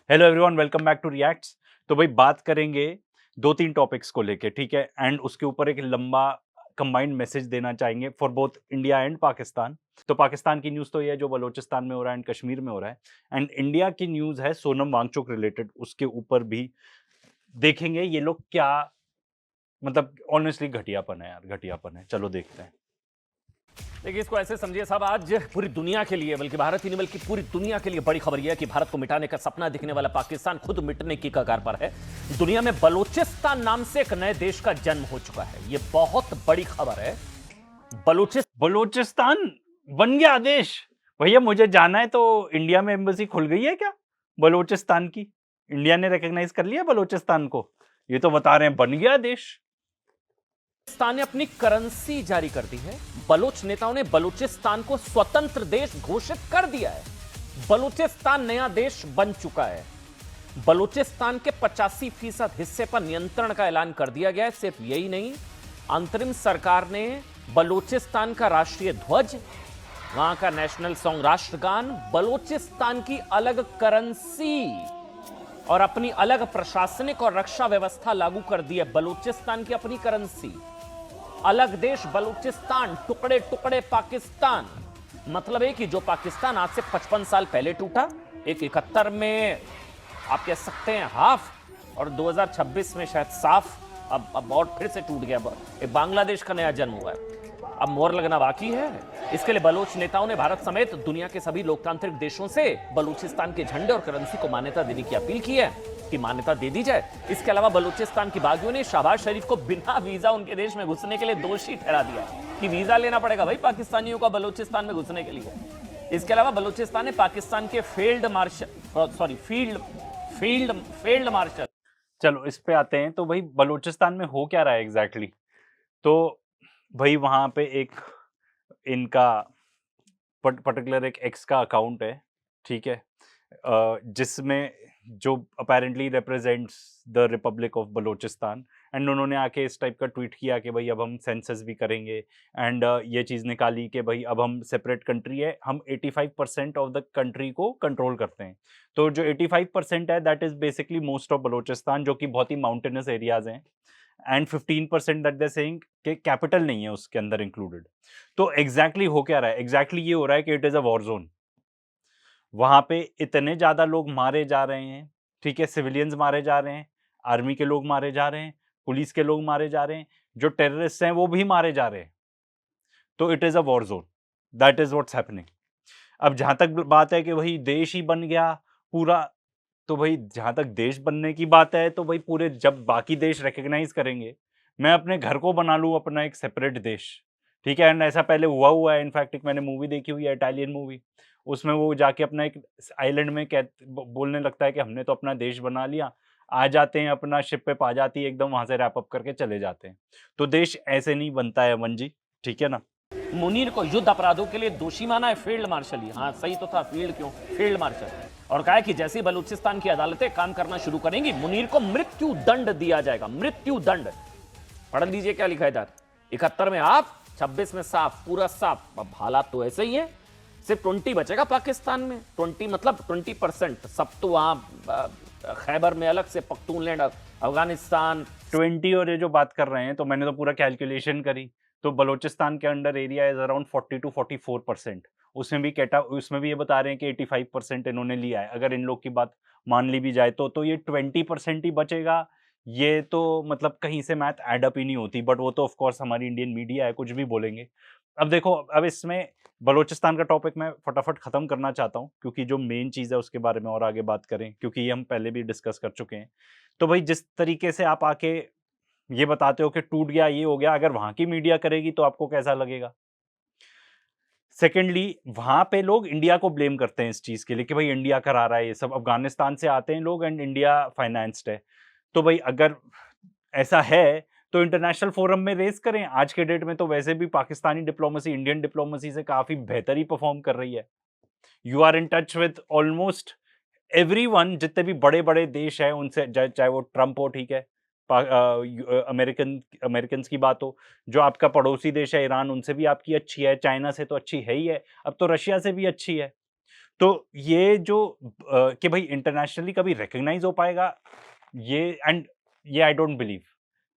Hello everyone, welcome back to reacts. तो भाई बात करेंगे 2-3 टॉपिक्स को लेके, ठीक है? एंड उसके ऊपर एक लंबा कंबाइंड मैसेज देना चाहेंगे for both India and Pakistan. तो पाकिस्तान की न्यूज़ तो ये है जो बलूचिस्तान में हो रहा है एंड कश्मीर में हो रहा है। एंड इंडिया की न्यूज़ है सोनम वांगचुक रिलेटेड, उसके ऊपर भी देखेंगे ये लोग क्या, मतलब ऑनेस्टली घटियापन है यार, घटियापन है। चलो देखते हैं। देखिए, इसको ऐसे समझिए साहब, आज पूरी दुनिया के लिए, बल्कि भारत ही नहीं बल्कि पूरी दुनिया के लिए बड़ी खबर यह है कि भारत को मिटाने का सपना दिखने वाला पाकिस्तान खुद मिटने की कगार पर है। दुनिया में बलूचिस्तान नाम से एक नए देश का जन्म हो चुका है। यह बहुत बड़ी खबर है। बलूचिस्तान बन गया देश। भैया मुझे जाना है, तो इंडिया में एम्बेसी खुल गई है क्या बलूचिस्तान की? इंडिया ने रिकॉग्नाइज कर लिया बलूचिस्तान को? ये तो बता रहे हैं बन गया देश। पाकिस्तान ने अपनी करेंसी जारी कर दी है। बलूच नेताओं ने बलूचिस्तान को स्वतंत्र देश घोषित कर दिया है। बलूचिस्तान नया देश बन चुका है। बलूचिस्तान के 85% हिस्से पर नियंत्रण का ऐलान कर दिया गया है। सिर्फ यही नहीं, अंतरिम सरकार ने बलूचिस्तान का राष्ट्रीय ध्वज, वहां का नेशनल सॉन्ग, राष्ट्रगान, बलूचिस्तान की अलग करेंसी और अपनी अलग प्रशासनिक और रक्षा व्यवस्था लागू कर दी है। बलूचिस्तान की अपनी करेंसी, अलग देश बलूचिस्तान, टुकड़े टुकड़े पाकिस्तान। मतलब है कि जो पाकिस्तान आज से 55 साल पहले टूटा, एक 71 में आप कह सकते हैं हाफ, और 2026 में शायद साफ, अब और फिर से टूट गया। एक बांग्लादेश का नया जन्म हुआ है। अब मोहर लगना बाकी है। इसके लिए बलोच नेताओं ने भारत समेत दुनिया के सभी लोकतांत्रिक देशों से बलूचिस्तान के झंडे और करेंसी को मान्यता देने की अपील की है कि मान्यता दे दी जाए। इसके अलावा बलूचिस्तान की बागियों ने शहबाज शरीफ को बिना वीजा उनके देश में घुसने के लिए दोषी ठहरा दिया कि वीजा लेना पड़ेगा भाई पाकिस्तानियों का बलूचिस्तान में घुसने के लिए। इसके अलावा बलूचिस्तान ने पाकिस्तान के फील्ड मार्शल। चलो इस पे आते हैं। तो भाई बलूचिस्तान में हो क्या रहा है एग्जैक्टली? तो भाई वहां पे एक इनका पर्टिकुलर एक एक्स का अकाउंट है, ठीक है, जिसमें जो apparently represents the Republic of Balochistan. And उन्होंने आके इस टाइप का ट्वीट किया कि भाई अब हम सेंसस भी करेंगे। एंड ये चीज़ निकाली कि भाई अब हम सेपरेट कंट्री है, हम 85% ऑफ द कंट्री को कंट्रोल करते हैं। तो जो 85% है that is basically most of Balochistan, जो कि बहुत ही माउंटेनस एरियाज हैं। एंड 15% दैट दे सेइंग कि कैपिटल नहीं है उसके अंदर इंक्लूडेड। तो एग्जैक्टली हो क्या रहा है? एग्जैक्टली ये हो रहा है कि it is a war zone. वहाँ पे इतने ज़्यादा लोग मारे जा रहे हैं, ठीक है, सिविलियंस मारे जा रहे हैं, आर्मी के लोग मारे जा रहे हैं, पुलिस के लोग मारे जा रहे हैं, जो टेररिस्ट हैं वो भी मारे जा रहे हैं। तो it is a war zone, that is what's happening. अब जहाँ तक बात है कि वही देश ही बन गया पूरा, तो भाई जहाँ तक देश बनने की बात है, तो भाई पूरे जब बाकी देश रिकॉग्नाइज़ करेंगे, मैं अपने घर को बना लूँ अपना एक सेपरेट देश, ठीक है? एंड ऐसा पहले हुआ है। इनफैक्ट एक मैंने मूवी देखी हुई है, इटालियन मूवी। उसमें वो जाके अपना एक आइलैंड में बोलने लगता है कि हमने तो अपना देश बना लिया। आ जाते हैं, अपना शिप पे पा जाती है एकदम, वहां से रैप अप करके चले जाते हैं। तो देश ऐसे नहीं बनता है अमन जी, ठीक है ना? मुनीर को युद्ध अपराधों के लिए दोषी माना है फील्ड मार्शल। हाँ सही तो था, फील्ड क्यों, फील्ड मार्शल। और कहा है कि जैसे बलूचिस्तान की अदालतें काम करना शुरू करेंगी, मुनीर को मृत्यु दंड दिया जाएगा। मृत्यु दंड पढ़ लीजिए क्या लिखा है इधर। 71 में आप, 26 में साफ, पूरा साफ। अब हालात तो ऐसे ही है। सिर्फ 20 बचेगा पाकिस्तान में। 20 मतलब 20%। सब तो वहां खैबर में अलग से, पख्तूनलैंड, अफगानिस्तान। 20 और ये जो बात कर रहे हैं, तो मैंने तो पूरा कैलकुलेशन करी। तो बलूचिस्तान के under area is around 40 to 44%। उसमें भी ये बता रहे हैं कि 85% इन्होंने लिया है। अगर इन लोग की बात मान ली भी जाए तो ये 20% ही बचेगा। ये तो मतलब कहीं से मैथ ऐड अप ही नहीं होती। बट वो तो ऑफ कोर्स हमारी इंडियन मीडिया है, कुछ भी बोलेंगे। अब देखो, अब इसमें बलूचिस्तान का टॉपिक मैं फटाफट खत्म करना चाहता हूँ, क्योंकि जो मेन चीज़ है उसके बारे में और आगे बात करें, क्योंकि ये हम पहले भी डिस्कस कर चुके हैं। तो भाई जिस तरीके से आप आके ये बताते हो कि टूट गया, ये हो गया, अगर वहां की मीडिया करेगी तो आपको कैसा लगेगा? सेकेंडली, वहां पे लोग इंडिया को ब्लेम करते हैं इस चीज के लिए कि भाई इंडिया करा रहा है ये सब। अफगानिस्तान से आते हैं लोग एंड इंडिया फाइनेंस्ड है। तो भाई अगर ऐसा है तो इंटरनेशनल फोरम में रेस करें। आज के डेट में तो वैसे भी पाकिस्तानी डिप्लोमेसी इंडियन डिप्लोमेसी से काफी बेहतर ही परफॉर्म कर रही है। You are in touch with almost everyone. जितने भी बड़े बड़े देश हैं उनसे, चाहे वो ट्रम्प हो, ठीक है, अमेरिकन की बात हो, जो आपका पड़ोसी देश है ईरान, उनसे भी आपकी अच्छी है, चाइना से तो अच्छी है ही है, अब तो रशिया से भी अच्छी है। तो ये जो कि भाई इंटरनेशनली कभी रिकॉग्नाइज हो पाएगा, ये आई डोंट बिलीव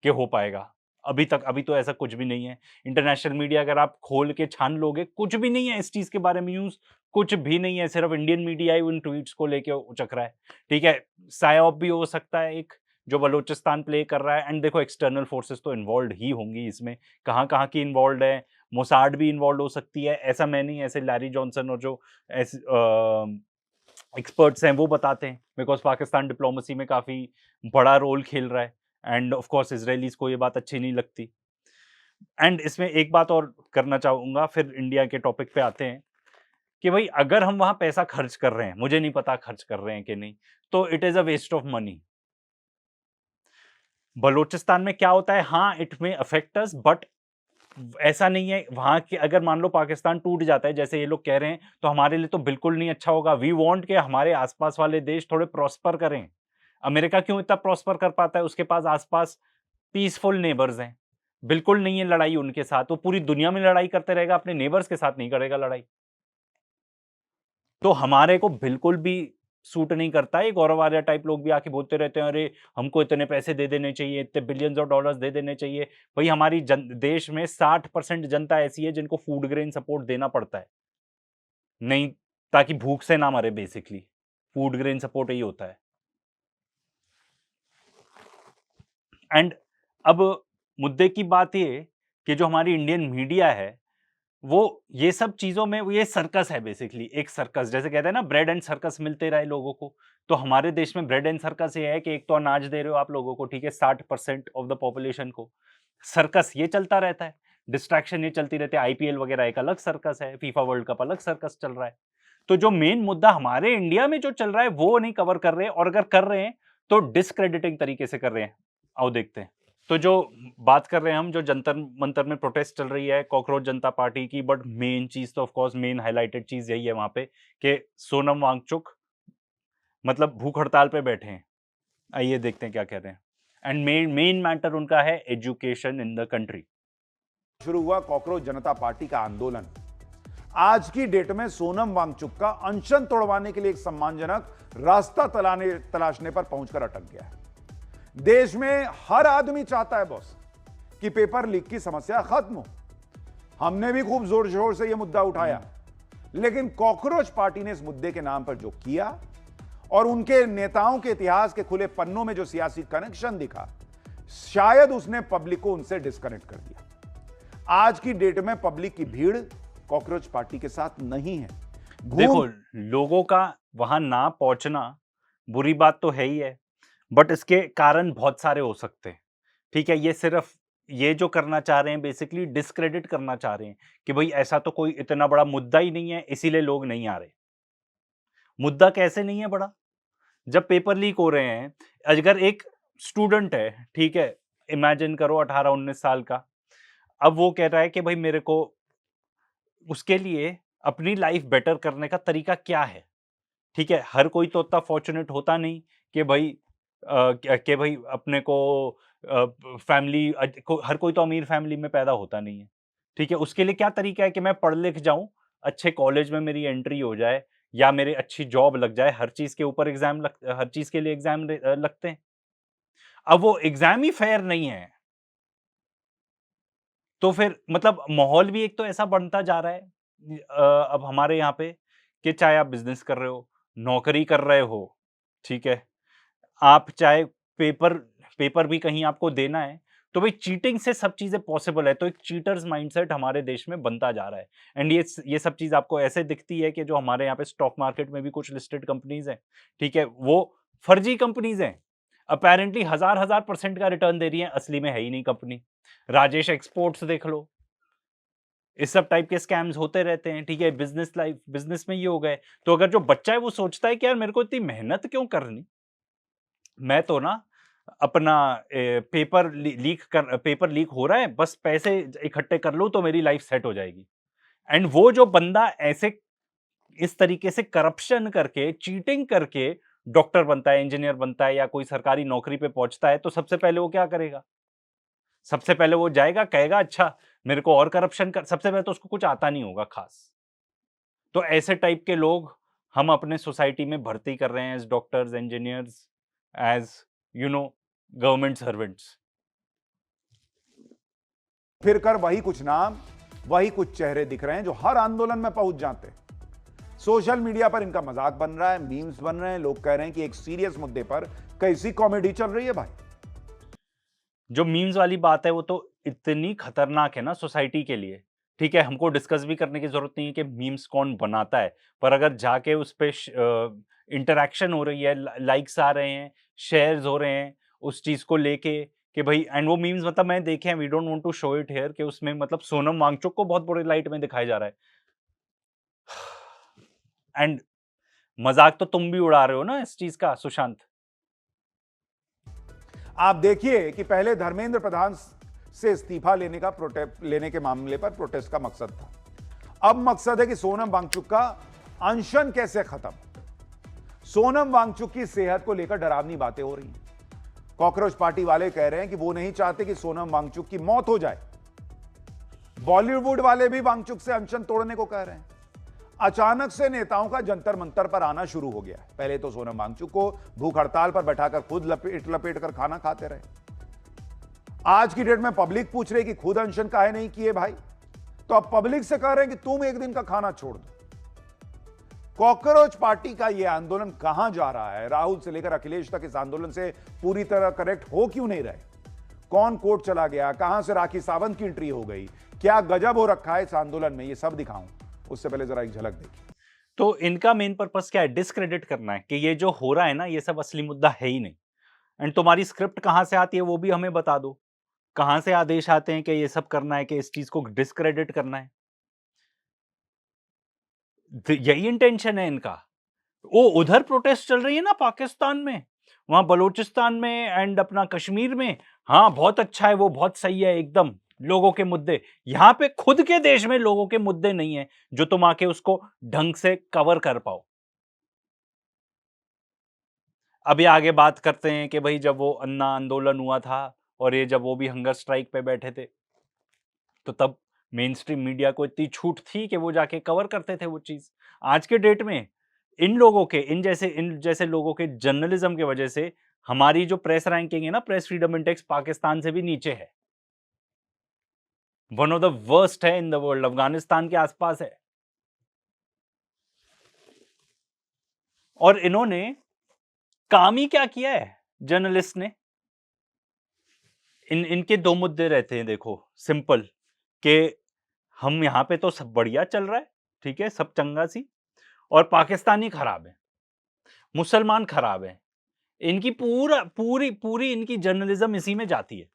कि हो पाएगा। अभी तो ऐसा कुछ भी नहीं है। इंटरनेशनल मीडिया अगर आप खोल के छान लोगे, कुछ भी नहीं है इस चीज़ के बारे में न्यूज़, कुछ भी नहीं है, सिर्फ इंडियन मीडिया ही उन ट्वीट्स को लेके उचक रहा है, ठीक है? साइऑप भी हो सकता है एक, जो बलूचिस्तान प्ले कर रहा है, एंड देखो एक्सटर्नल फोर्सेस तो इन्वॉल्वड ही होंगी इसमें, कहाँ-कहाँ की इन्वॉल्वड है, मोसाड भी इन्वॉल्व हो सकती है, ऐसा मैं नहीं, ऐसे लैरी जॉनसन और जो ऐसे एक्सपर्ट्स हैं वो बताते हैं, बिकॉज़ पाकिस्तान डिप्लोमेसी में काफ़ी बड़ा रोल खेल रहा है, एंड ऑफ कोर्स इज़राइलीज़ को ये बात अच्छी नहीं लगती। एंड इसमें एक बात और करना चाहूँगा, फिर इंडिया के टॉपिक पे आते हैं, कि भाई अगर हम वहाँ पैसा खर्च कर रहे हैं, मुझे नहीं पता खर्च कर रहे हैं कि नहीं, तो it is a waste of money. Balochistan में क्या होता है, हाँ, it may affect us, but ऐसा नहीं है वहाँ के, अगर मान लो पाकिस्तान टूट जाता है जैसे ये लोग कह रहे हैं, तो हमारे लिए तो बिल्कुल नहीं अच्छा होगा। वी वांट कि हमारे आसपास वाले देश थोड़े प्रॉस्पर करें। अमेरिका क्यों इतना प्रॉस्पर कर पाता है? उसके पास आसपास पीसफुल नेबर्स हैं। बिल्कुल नहीं है लड़ाई उनके साथ, वो पूरी दुनिया में लड़ाई करते रहेगा, अपने नेबर्स के साथ नहीं करेगा लड़ाई। तो हमारे को बिल्कुल भी सूट नहीं करता है। ये गौरव आर्या टाइप लोग भी आके बोलते रहते हैं, अरे हमको इतने पैसे दे देने चाहिए, इतने बिलियंस ऑफ डॉलर्स दे देने चाहिए। भाई हमारी देश में 60% जनता ऐसी है जिनको फूड ग्रेन सपोर्ट देना पड़ता है, नहीं, ताकि भूख से ना मरे। बेसिकली फूड ग्रेन सपोर्ट यही होता है। एंड अब मुद्दे की बात ये कि जो हमारी इंडियन मीडिया है, वो ये सब चीज़ों में, ये सर्कस है बेसिकली, एक सर्कस, जैसे कहते हैं ना ब्रेड एंड सर्कस मिलते रहे लोगों को। तो हमारे देश में ब्रेड एंड सर्कस ये है कि एक तो अनाज दे रहे हो आप लोगों को, ठीक है, 60% ऑफ द पॉपुलेशन को। सर्कस ये चलता रहता है, डिस्ट्रैक्शन ये चलती रहती है। आईपीएल वगैरह एक अलग सर्कस है, फीफा वर्ल्ड कप अलग सर्कस चल रहा है। तो जो मेन मुद्दा हमारे इंडिया में जो चल रहा है वो नहीं कवर कर रहे हैं, और अगर कर रहे हैं तो डिस्क्रेडिटिंग तरीके से कर रहे हैं। आओ देखते हैं। तो जो बात कर रहे हैं हम, जो जंतर मंतर में प्रोटेस्ट चल रही है कॉकरोच जनता पार्टी की, बट मेन चीज तो ऑफ कोर्स, मेन हाईलाइटेड चीज यही है वहां पे कि सोनम वांगचुक मतलब भूख हड़ताल पे बैठे हैं। आइए देखते हैं क्या कहते हैं। एंड मेन मैटर उनका है एजुकेशन इन द कंट्री। शुरू हुआ कॉकरोच जनता पार्टी का आंदोलन। आज की डेट में सोनम वांगचुक का अनशन तोड़वाने के लिए एक सम्मानजनक रास्ता तलाशने पर पहुंचकर अटक गया है। देश में हर आदमी चाहता है बॉस कि पेपर लीक की समस्या खत्म हो। हमने भी खूब जोर शोर से यह मुद्दा उठाया, लेकिन कॉकरोच पार्टी ने इस मुद्दे के नाम पर जो किया, और उनके नेताओं के इतिहास के खुले पन्नों में जो सियासी कनेक्शन दिखा, शायद उसने पब्लिक को उनसे डिस्कनेक्ट कर दिया। आज की डेट में पब्लिक की भीड़ कॉकरोच पार्टी के साथ नहीं है। देखो, लोगों का वहां ना पहुंचना बुरी बात तो है ही है, बट इसके कारण बहुत सारे हो सकते हैं, ठीक है। ये सिर्फ ये जो करना चाह रहे हैं बेसिकली डिस्क्रेडिट करना चाह रहे हैं कि भाई ऐसा तो कोई इतना बड़ा मुद्दा ही नहीं है, इसीलिए लोग नहीं आ रहे। मुद्दा कैसे नहीं है बड़ा? जब पेपर लीक हो रहे हैं, अगर एक स्टूडेंट है, ठीक है, इमेजिन करो 18-19 साल का, अब वो कह रहा है कि भाई मेरे को उसके लिए अपनी लाइफ बेटर करने का तरीका क्या है, ठीक है। हर कोई तो उतना फॉर्चुनेट होता नहीं कि भाई कि भाई अपने को फैमिली, हर कोई तो अमीर फैमिली में पैदा होता नहीं है, ठीक है। उसके लिए क्या तरीका है कि मैं पढ़ लिख जाऊं, अच्छे कॉलेज में मेरी एंट्री हो जाए, या मेरे अच्छी जॉब लग जाए। हर चीज के ऊपर एग्जाम हर चीज के लिए एग्जाम लगते हैं। अब वो एग्जाम ही फेयर नहीं है, तो फिर मतलब माहौल भी एक तो ऐसा बनता जा रहा है अब हमारे यहाँ पे, कि चाहे आप बिजनेस कर रहे हो, नौकरी कर रहे हो, ठीक है, आप चाहे पेपर पेपर भी कहीं आपको देना है, तो भाई चीटिंग से सब चीजें पॉसिबल है। तो एक चीटर्स माइंडसेट हमारे देश में बनता जा रहा है। एंड ये सब चीज आपको ऐसे दिखती है कि जो हमारे यहाँ पे स्टॉक मार्केट में भी कुछ लिस्टेड कंपनीज हैं, ठीक है, वो फर्जी कंपनीज हैं। अपेरेंटली हजार हजार परसेंट का रिटर्न दे रही है, असली में है ही नहीं कंपनी। राजेश एक्सपोर्ट्स देख लो, इस सब टाइप के स्कैम्स होते रहते हैं, ठीक है। बिजनेस में ये हो गए। तो अगर जो बच्चा है वो सोचता है कि यार मेरे को इतनी मेहनत क्यों करनी, मैं तो ना अपना पेपर लीक हो रहा है, बस पैसे इकट्ठे कर लूं तो मेरी लाइफ सेट हो जाएगी। एंड वो जो बंदा ऐसे इस तरीके से करप्शन करके, चीटिंग करके डॉक्टर बनता है, इंजीनियर बनता है, या कोई सरकारी नौकरी पे पहुंचता है, तो सबसे पहले वो क्या करेगा? सबसे पहले वो जाएगा, कहेगा अच्छा मेरे को और करप्शन कर। सबसे पहले तो उसको कुछ आता नहीं होगा खास। तो ऐसे टाइप के लोग हम अपने सोसाइटी में भर्ती कर रहे हैं as doctors, engineers, as government servants. फिर कर वही कुछ नाम, वही कुछ चेहरे दिख रहे हैं जो हर आंदोलन में पहुंच जाते हैं। सोशल मीडिया पर इनका मजाक बन रहा है, मीम्स बन रहे हैं, लोग कह रहे हैं कि एक सीरियस मुद्दे पर कैसी कॉमेडी चल रही है भाई। जो मीम्स वाली बात है वो तो इतनी खतरनाक है ना सोसाइटी के लिए। ठीक है, हमको डिस्कस भी करने की जरूरत नहीं है कि मीम्स कौन बनाता है, पर अगर जाके उस पे इंटरेक्शन हो रही है, लाइक्स आ रहे हैं, शेयर्स हो रहे हैं उस चीज को लेके कि भाई, एंड वो मीम्स मतलब मैं देखे हैं, we don't want to show it here, कि उसमें मतलब सोनम वांगचुक को बहुत बुरी लाइट में दिखाया जा रहा है। एंड मजाक तो तुम भी उड़ा रहे हो ना इस चीज का, सुशांत। आप देखिए कि पहले धर्मेंद्र प्रधान से इस्तीफा लेने के मामले पर प्रोटेस्ट का मकसद था। अब मकसद है कि सोनम वांगचुक का अनशन कैसे खत्म। सोनम वांगचुक की सेहत को लेकर डरावनी बातें हो रही हैं। कॉकरोच पार्टी वाले कह रहे हैं कि वो नहीं चाहते कि सोनम वांगचुक की मौत हो जाए। बॉलीवुड वाले भी वांगचुक से अनशन तोड़ने को कह रहे हैं। अचानक से नेताओं का जंतर मंतर पर आना शुरू हो गया। पहले तो सोनम वांगचुक को भूख हड़ताल पर बैठाकर खुद लपेट कर खाना खाते रहे। आज की डेट में पब्लिक पूछ रही कि खुद अनशन काहे नहीं किए भाई, तो अब पब्लिक से कह रहे हैं कि तुम एक दिन का खाना छोड़ दो। कॉकरोच पार्टी का यह आंदोलन कहां जा रहा है? राहुल से लेकर अखिलेश तक इस आंदोलन से पूरी तरह कनेक्ट हो क्यों नहीं रहे? कौन कोर्ट चला गया? कहां से राखी सावंत की एंट्री हो गई? क्या गजब हो रखा है इस आंदोलन में? ये सब दिखाऊं, उससे पहले जरा एक झलक देखिए। तो इनका मेन पर्पस क्या है? डिस्क्रेडिट करना है कि ये जो हो रहा है ना, ये सब असली मुद्दा है ही नहीं। एंड तुम्हारी स्क्रिप्ट कहां से आती है वो भी हमें बता दो। कहां से आदेश आते हैं कि ये सब करना है, कि इस चीज को डिस्क्रेडिट करना है? यही इंटेंशन है इनका। वो उधर प्रोटेस्ट चल रही है ना पाकिस्तान में, वहां बलूचिस्तान में एंड अपना कश्मीर में, हाँ बहुत अच्छा है, वो बहुत सही है एकदम, लोगों के मुद्दे। यहां पे खुद के देश में लोगों के मुद्दे नहीं है जो तुम आके उसको ढंग से कवर कर पाओ। अभी आगे बात करते हैं कि भाई जब वो अन्ना आंदोलन हुआ था और ये जब वो भी हंगर स्ट्राइक पे बैठे थे, तो तब मेन स्ट्रीम मीडिया को इतनी छूट थी कि वो जाके कवर करते थे वो चीज। आज के डेट में इन जैसे लोगों के जर्नलिज्म की वजह से हमारी जो प्रेस रैंकिंग है ना, प्रेस फ्रीडम इंडेक्स पाकिस्तान से भी नीचे है। वन ऑफ द वर्स्ट है इन द वर्ल्ड, अफगानिस्तान के आसपास है। और इन्होंने काम ही क्या किया है जर्नलिस्ट ने? इनके दो मुद्दे रहते हैं, देखो सिंपल, कि हम यहाँ पे तो सब बढ़िया चल रहा है, ठीक है, सब चंगा सी, और पाकिस्तानी खराब है, मुसलमान खराब है। इनकी पूरी इनकी जर्नलिज्म इसी में जाती है।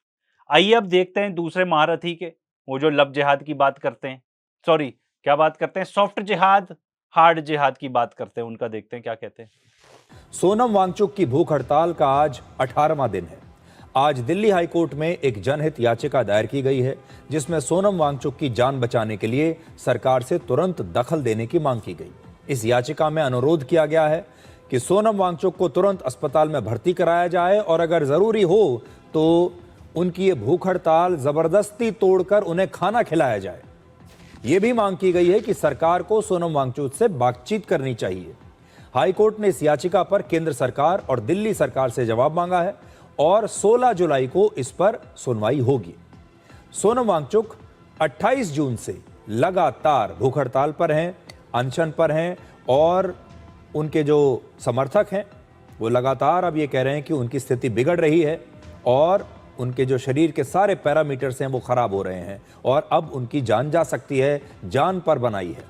आइए अब देखते हैं दूसरे महारथी के, वो जो लब जिहाद की बात करते हैं, सॉरी क्या बात करते हैं, सॉफ्ट जिहाद, हार्ड जिहाद की बात करते हैं, उनका देखते हैं क्या कहते हैं। सोनम वांगचुक की भूख हड़ताल का आज 18वां दिन है। आज दिल्ली हाई कोर्ट में एक जनहित याचिका दायर की गई है, जिसमें सोनम वांगचुक की जान बचाने के लिए सरकार से तुरंत दखल देने की मांग की गई। इस याचिका में अनुरोध किया गया है कि सोनम वांगचुक को तुरंत अस्पताल में भर्ती कराया जाए और अगर जरूरी हो तो उनकी ये भूख हड़ताल जबरदस्ती तोड़कर उन्हें खाना खिलाया जाए। ये भी मांग की गई है कि सरकार को सोनम वांगचुक से बातचीत करनी चाहिए। हाईकोर्ट ने इस याचिका पर केंद्र सरकार और दिल्ली सरकार से जवाब मांगा है और 16 जुलाई को इस पर सुनवाई होगी। सोनम वांगचुक 28 जून से लगातार भूख हड़ताल पर हैं, अनशन पर हैं और उनके जो समर्थक हैं वो लगातार अब ये कह रहे हैं कि उनकी स्थिति बिगड़ रही है और उनके जो शरीर के सारे पैरामीटर्स हैं वो खराब हो रहे हैं और अब उनकी जान जा सकती है, जान पर बनाई है।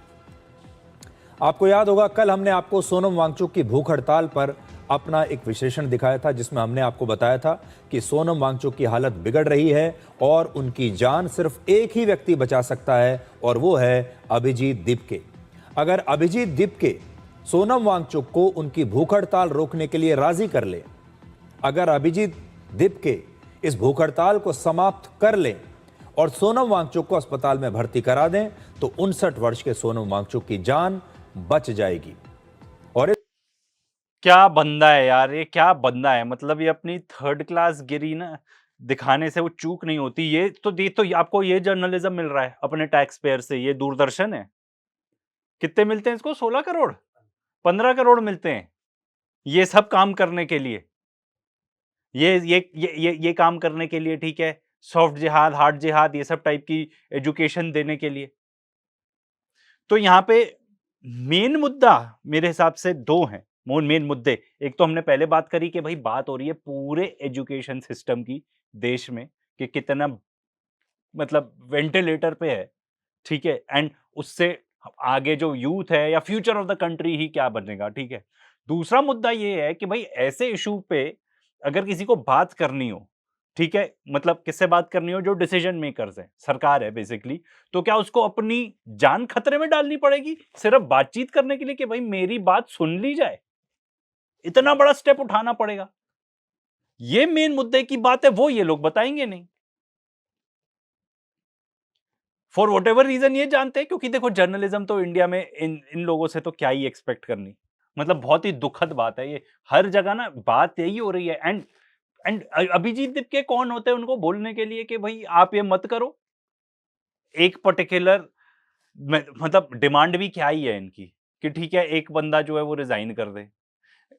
आपको याद होगा कल हमने आपको सोनम वांगचुक की भूख हड़ताल पर अपना एक विश्लेषण दिखाया था, जिसमें हमने आपको बताया था कि सोनम वांगचुक की हालत बिगड़ रही है और उनकी जान सिर्फ एक ही व्यक्ति बचा सकता है और वो है अभिजीत दीपके। अगर अभिजीत दीपके सोनम वांगचुक को उनकी भूख हड़ताल रोकने के लिए राजी कर ले, अगर अभिजीत दीपके इस भूख हड़ताल को समाप्त कर लें और सोनम वांगचुक को अस्पताल में भर्ती करा दें तो 59 वर्ष के सोनम वांगचुक की जान बच जाएगी। और क्या बंदा है यार, ये क्या बंदा है, मतलब ये अपनी थर्ड क्लास गिरी ना दिखाने से वो चूक नहीं होती। ये तो आपको ये जर्नलिज्म मिल रहा है अपने टैक्स पेयर से। ये दूरदर्शन है, कितने मिलते हैं इसको? 16 करोड़। 15 करोड़ मिलते हैं ये सब काम करने के लिए, ये काम करने के लिए, ठीक है, सॉफ्ट जिहाद, हार्ड जिहाद, ये सब टाइप की एजुकेशन देने के लिए। तो यहाँ पे मेन मुद्दा मेरे हिसाब से दो हैं, मेन मुद्दे। एक तो हमने पहले बात करी कि भाई बात हो रही है पूरे एजुकेशन सिस्टम की देश में, कि कितना मतलब वेंटिलेटर पे है, ठीक है, एंड उससे आगे जो यूथ है या फ्यूचर ऑफ द कंट्री ही क्या बनेगा, ठीक है। दूसरा मुद्दा ये है कि भाई ऐसे इशू पे अगर किसी को बात करनी हो, ठीक है, मतलब किससे बात करनी हो, जो डिसीजन मेकर्स है, सरकार है बेसिकली, तो क्या उसको अपनी जान खतरे में डालनी पड़ेगी सिर्फ बातचीत करने के लिए कि भाई मेरी बात सुन ली जाए? इतना बड़ा स्टेप उठाना पड़ेगा? ये मेन मुद्दे की बात है, वो ये लोग बताएंगे नहीं। फॉर वॉट एवर रीजन ये जानते हैं, क्योंकि देखो जर्नलिज्म तो इंडिया में इन लोगों से तो क्या ही एक्सपेक्ट करनी, मतलब बहुत ही दुखद बात है ये। हर जगह ना बात यही हो रही है। एंड अभिजीत दीपके कौन होते हैं उनको बोलने के लिए कि भाई आप ये मत करो? एक पर्टिकुलर मतलब डिमांड भी क्या ही है इनकी कि ठीक है एक बंदा जो है वो रिजाइन कर दे।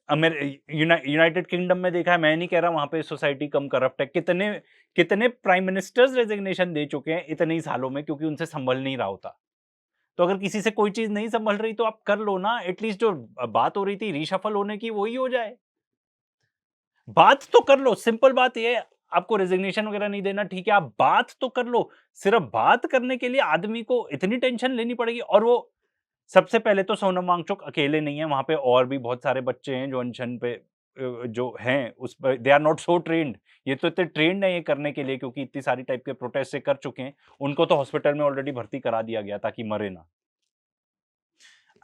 यूनाइटेड किंगडम में देखा है, मैं नहीं कह रहा वहां पे सोसाइटी कम करप्ट है, कितने कितने प्राइम मिनिस्टर्स रेजिग्नेशन दे चुके हैं इतने ही सालों में, क्योंकि उनसे संभल नहीं रहा होता। तो अगर किसी से कोई चीज नहीं संभल रही तो आप कर लो ना, एटलीस्ट जो बात हो रही थी रीशफल होने की वही हो जाए। बात तो कर लो, सिंपल बात ये है, आपको रेजिग्नेशन वगैरह नहीं देना, ठीक है, आप बात तो कर लो। सिर्फ बात करने के लिए आदमी को इतनी टेंशन लेनी पड़ेगी? और वो सबसे पहले तो सोनम वांगचुक अकेले नहीं है, वहां पे और भी बहुत सारे बच्चे हैं जो अनशन पे जो हैं, उस पर they are not so trained. ये तो इतने ट्रेन्ड है ये करने के लिए, क्योंकि इतनी सारी टाइप के प्रोटेस्ट से कर चुके हैं। उनको तो हॉस्पिटल में ऑलरेडी भर्ती करा दिया गया ताकि मरे ना।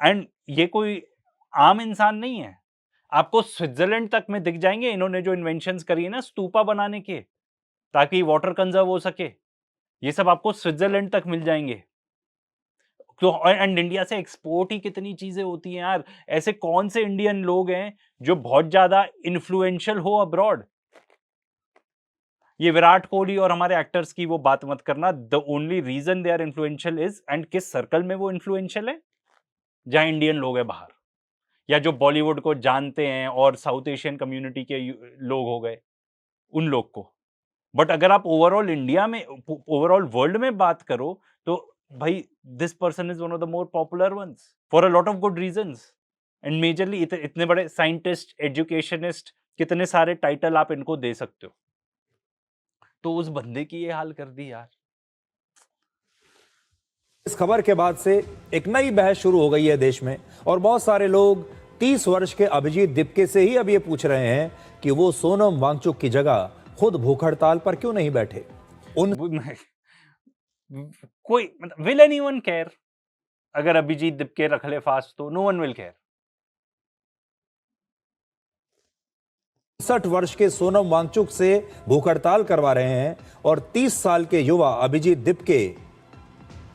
एंड ये कोई आम इंसान नहीं है। आपको स्विट्जरलैंड तक में दिख जाएंगे इन्होंने जो इन्वेंशंस करी है ना स्तूपा बनाने के, ताकि वाटर कंजर्व हो सके, ये सब आपको स्विट्जरलैंड तक मिल जाएंगे। तो एंड इंडिया से एक्सपोर्ट ही कितनी चीजें होती हैं यार। ऐसे कौन से इंडियन लोग हैं जो बहुत ज्यादा इन्फ्लुएंशियल हो अब्रॉड? ये विराट कोहली और हमारे एक्टर्स की वो बात मत करना। The only reason they are influential is, and किस सर्कल में वो इन्फ्लुएंशियल है? जहां इंडियन लोग हैं बाहर, या जो बॉलीवुड को जानते हैं और साउथ एशियन कम्युनिटी के लोग हो गए, उन लोग को। बट अगर आप ओवरऑल इंडिया में, ओवरऑल वर्ल्ड में बात करो तो भाई this person is one of the more popular ones for a lot of good reasons. And majorly इतने बड़े साइंटिस्ट, एजुकेशनिस्ट, कितने सारे टाइटल आप इनको दे सकते हो, तो उस बंदे की ये हाल कर दी यार। इस खबर के बाद से एक नई बहस शुरू हो गई है देश में, और बहुत सारे लोग 30 वर्ष के अभिजीत दीपके से ही अब ये पूछ रहे हैं कि वो सोनम वांगचुक की जगह खुद भूख हड़ताल पर क्यों नहीं बैठे। कोई मतलब विल एनीवन केयर? अगर अभिजीत दीपके रख ले फास्ट तो नो वन विल केयर। 60 वर्ष के सोनम वांगचुक से भूख हड़ताल करवा रहे हैं, और 30 साल के युवा अभिजीत दीपके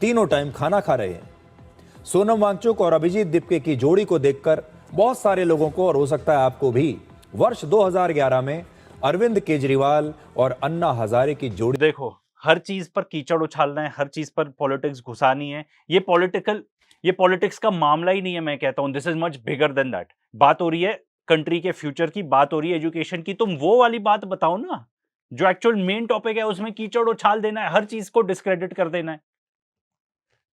तीनों टाइम खाना खा रहे हैं। सोनम वांगचुक और अभिजीत दीपके की जोड़ी को देखकर बहुत सारे लोगों को, और हो सकता है आपको भी, वर्ष 2011 में अरविंद केजरीवाल और अन्ना हजारे की जोड़ी। देखो हर चीज पर कीचड़ उछालना है, हर चीज पर पॉलिटिक्स घुसानी है, ये पॉलिटिक्स का मामला ही नहीं है। मैं कहता हूं this is much bigger than that. बात हो रही है कंट्री के फ्यूचर की, बात हो रही है एजुकेशन की। तुम वो वाली बात बताओ ना जो एक्चुअल मेन टॉपिक है, उसमें कीचड़ उछाल देना है, हर चीज को डिस्क्रेडिट कर देना है।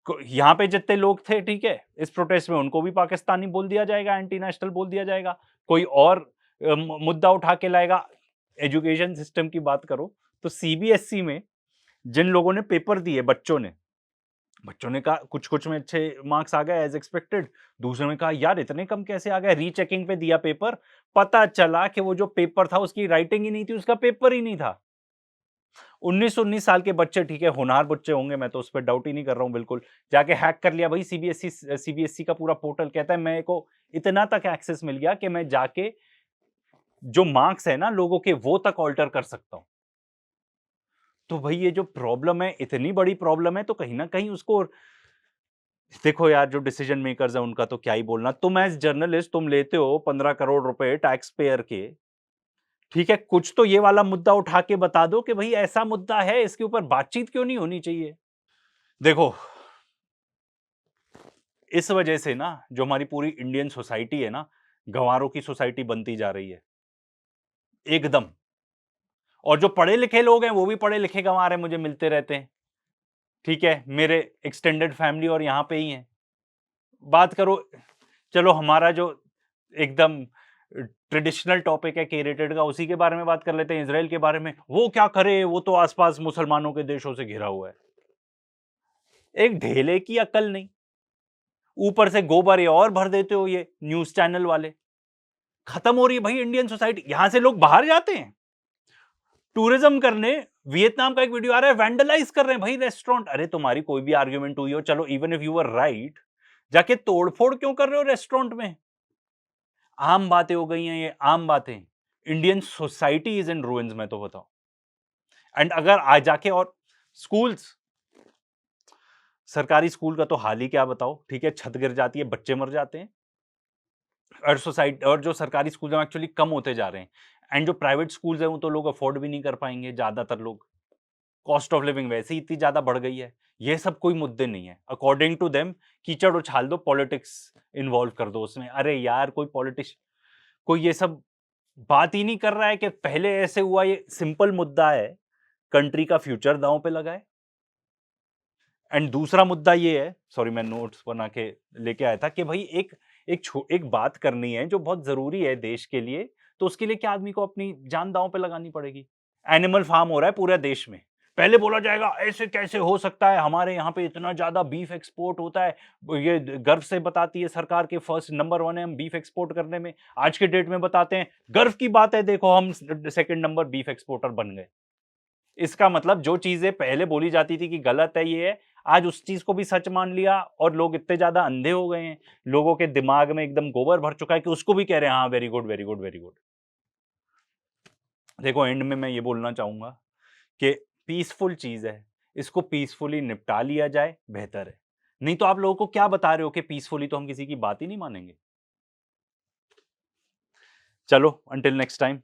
यहां पे जितने लोग थे, ठीक है, इस प्रोटेस्ट में उनको भी पाकिस्तानी बोल दिया जाएगा, एंटी नेशनल बोल दिया जाएगा, कोई और मुद्दा उठा के लाएगा। एजुकेशन सिस्टम की बात करो तो सीबीएसई में जिन लोगों ने पेपर दिए, बच्चों ने कहा कुछ में अच्छे मार्क्स आ गए एज एक्सपेक्टेड, दूसरों ने कहा यार इतने कम कैसे आ गए। रीचेकिंग पे दिया पेपर, पता चला कि वो जो पेपर था उसकी राइटिंग ही नहीं थी, उसका पेपर ही नहीं था। 19 साल के बच्चे, ठीक है, होनहार बच्चे होंगे, मैं तो उस पर डाउट ही नहीं कर रहा हूं बिल्कुल, जाके हैक कर लिया भाई सीबीएसई का पूरा पोर्टल। कहता है मेरे को इतना तक एक्सेस मिल गया कि मैं जाके जो मार्क्स है ना लोगों के वो तक ऑल्टर कर सकता हूं। तो भाई ये जो प्रॉब्लम है, इतनी बड़ी प्रॉब्लम है, तो कहीं ना कहीं उसको देखो यार, जो डिसीजन मेकर्स है उनका तो क्या ही बोलना। तुम एज जर्नलिस्ट तुम लेते हो 15 करोड़ रुपए टैक्स पेयर के, ठीक है, कुछ तो ये वाला मुद्दा उठा के बता दो कि भाई ऐसा मुद्दा है, इसके ऊपर बातचीत क्यों नहीं होनी चाहिए। देखो इस वजह से ना जो हमारी पूरी इंडियन सोसाइटी है ना, गंवारों की सोसाइटी बनती जा रही है एकदम। और जो पढ़े लिखे लोग हैं वो भी पढ़े लिखे गंवार हैं, मुझे मिलते रहते हैं, ठीक है, मेरे एक्सटेंडेड फैमिली और यहाँ पे ही हैं। बात करो, चलो हमारा जो एकदम ट्रेडिशनल टॉपिक है K-rated का, उसी के बारे में बात कर लेते हैं, इजराइल के बारे में। वो क्या करे, वो तो आसपास मुसलमानों के देशों से घिरा हुआ है। एक ढेले की अकल नहीं, ऊपर से गोबर ये और भर देते हो, ये न्यूज चैनल वाले। खत्म हो रही है भाई इंडियन सोसाइटी। यहां से लोग बाहर जाते हैं टूरिज्म करने, वियतनाम का एक वीडियो आ रहा है, वैंडलाइज कर रहे हैं भाई रेस्टोरेंट। अरे तुम्हारी कोई भी आर्ग्यूमेंट हुई हो, चलो even if you are right, जाके तोड़फोड़ क्यों कर रहे हो रेस्टोरेंट में? आम बातें हो गई हैं ये, आम बातें। Indian society is in ruins, मैं तो बताऊं। एंड अगर आज जाके, और स्कूल्स, सरकारी स्कूल का तो हाल ही क्या बताओ, ठीक है, छत गिर जाती है, बच्चे मर जाते हैं। और सोसाइटी, और जो सरकारी स्कूल हैं एक्चुअली कम होते जा रहे हैं, एंड जो प्राइवेट स्कूल्स हैं वो तो लोग अफोर्ड भी नहीं कर पाएंगे, ज्यादातर लोग। कॉस्ट ऑफ लिविंग वैसे ही इतनी ज्यादा बढ़ गई है। ये सब कोई मुद्दे नहीं है अकॉर्डिंग टू देम। कीचड़ उछाल दो, पॉलिटिक्स इन्वॉल्व कर दो उसमें। अरे यार, कोई ये सब बात ही नहीं कर रहा है कि पहले ऐसे हुआ। ये सिंपल मुद्दा है, कंट्री का फ्यूचर दांव पे लगा है। एंड दूसरा मुद्दा ये है, सॉरी मैं नोट्स बना के लेके आया था, कि भाई एक बात करनी है जो बहुत जरूरी है देश के लिए, तो उसके लिए क्या आदमी को अपनी जान दांव पे लगानी पड़ेगी? एनिमल फार्म हो रहा है पूरे देश में। पहले बोला जाएगा ऐसे कैसे हो सकता है, हमारे यहाँ पे इतना ज्यादा बीफ एक्सपोर्ट होता है, ये गर्व से बताती है सरकार के फर्स्ट नंबर 1 है हम बीफ एक्सपोर्ट करने में। आज के डेट में बताते हैं गर्व की बात है, देखो हम सेकंड नंबर बीफ एक्सपोर्टर बन गए। इसका मतलब जो चीजें पहले बोली जाती थी कि गलत है, ये है, आज उस चीज को भी सच मान लिया, और लोग इतने ज्यादा अंधे हो गए हैं, लोगों के दिमाग में एकदम गोबर भर चुका है कि उसको भी कह रहे हैं हाँ very good very good very good. देखो एंड में मैं ये बोलना चाहूंगा कि पीसफुल चीज है, इसको पीसफुली निपटा लिया जाए, बेहतर है। नहीं तो आप लोगों को क्या बता रहे हो कि पीसफुली, तो हम किसी की बात ही नहीं मानेंगे। चलो अंटिल नेक्स्ट टाइम।